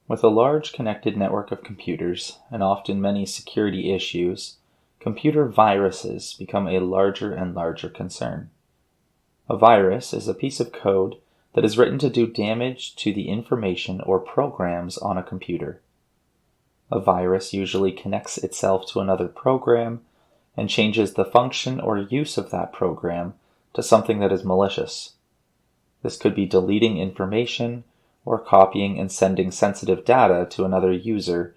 With a large connected network of computers, and often many security issues, computer viruses become a larger and larger concern. A virus is a piece of code that is written to do damage to the information or programs on a computer. A virus usually connects itself to another program and changes the function or use of that program to something that is malicious. This could be deleting information, or copying and sending sensitive data to another user,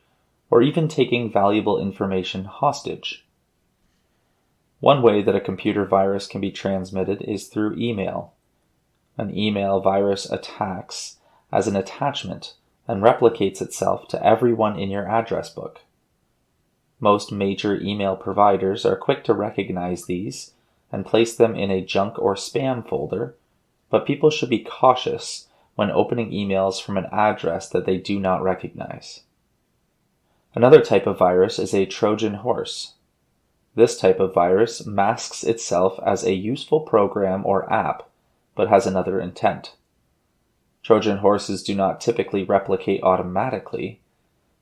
or even taking valuable information hostage. One way that a computer virus can be transmitted is through email. An email virus attacks as an attachment and replicates itself to everyone in your address book. Most major email providers are quick to recognize these and place them in a junk or spam folder, but people should be cautious when opening emails from an address that they do not recognize. Another type of virus is a Trojan horse. This type of virus masks itself as a useful program or app, but has another intent. Trojan horses do not typically replicate automatically,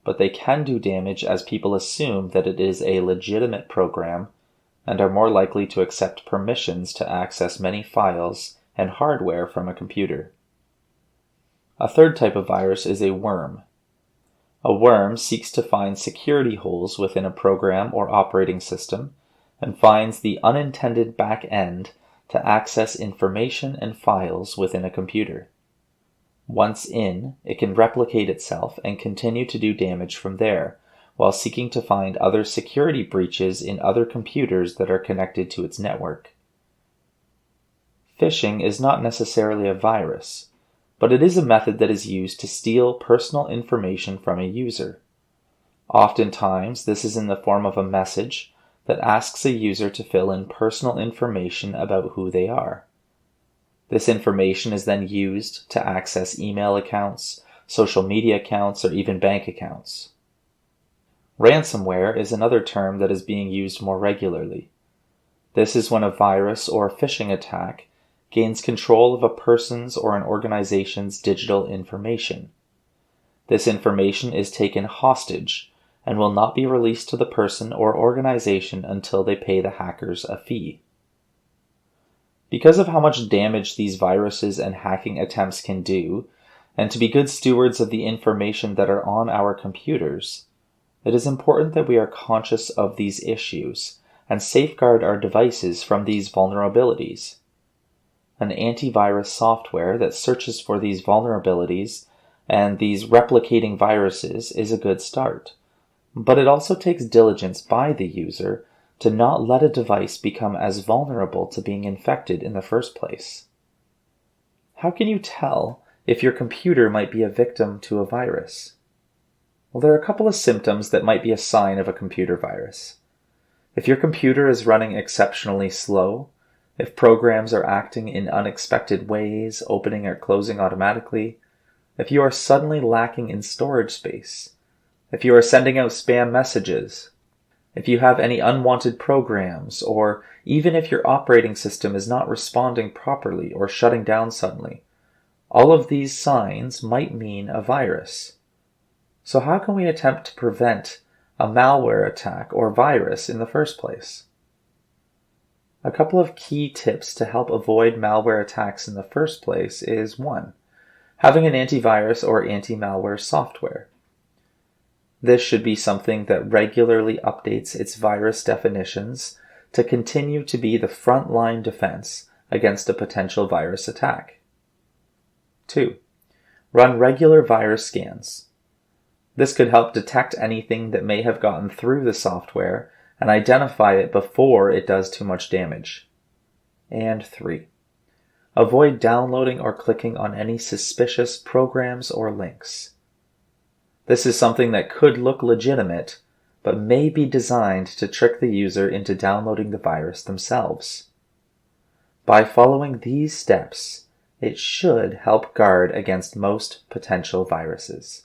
but they can do damage as people assume that it is a legitimate program and are more likely to accept permissions to access many files and hardware from a computer. A third type of virus is a worm. A worm seeks to find security holes within a program or operating system and finds the unintended back end to access information and files within a computer. Once in, it can replicate itself and continue to do damage from there, while seeking to find other security breaches in other computers that are connected to its network. Phishing is not necessarily a virus, but it is a method that is used to steal personal information from a user. Oftentimes, this is in the form of a message that asks a user to fill in personal information about who they are. This information is then used to access email accounts, social media accounts, or even bank accounts. Ransomware is another term that is being used more regularly. This is when a virus or phishing attack gains control of a person's or an organization's digital information. This information is taken hostage and will not be released to the person or organization until they pay the hackers a fee. Because of how much damage these viruses and hacking attempts can do, and to be good stewards of the information that are on our computers, it is important that we are conscious of these issues and safeguard our devices from these vulnerabilities. An antivirus software that searches for these vulnerabilities and these replicating viruses is a good start, but it also takes diligence by the user to not let a device become as vulnerable to being infected in the first place. How can you tell if your computer might be a victim to a virus? Well, there are a couple of symptoms that might be a sign of a computer virus. If your computer is running exceptionally slow, if programs are acting in unexpected ways, opening or closing automatically, if you are suddenly lacking in storage space, if you are sending out spam messages, if you have any unwanted programs, or even if your operating system is not responding properly or shutting down suddenly, all of these signs might mean a virus. So how can we attempt to prevent a malware attack or virus in the first place? A couple of key tips to help avoid malware attacks in the first place is 1. Having an antivirus or anti-malware software. This should be something that regularly updates its virus definitions to continue to be the frontline defense against a potential virus attack. 2. Run regular virus scans. This could help detect anything that may have gotten through the software and identify it before it does too much damage. And 3. Avoid downloading or clicking on any suspicious programs or links. This is something that could look legitimate, but may be designed to trick the user into downloading the virus themselves. By following these steps, it should help guard against most potential viruses.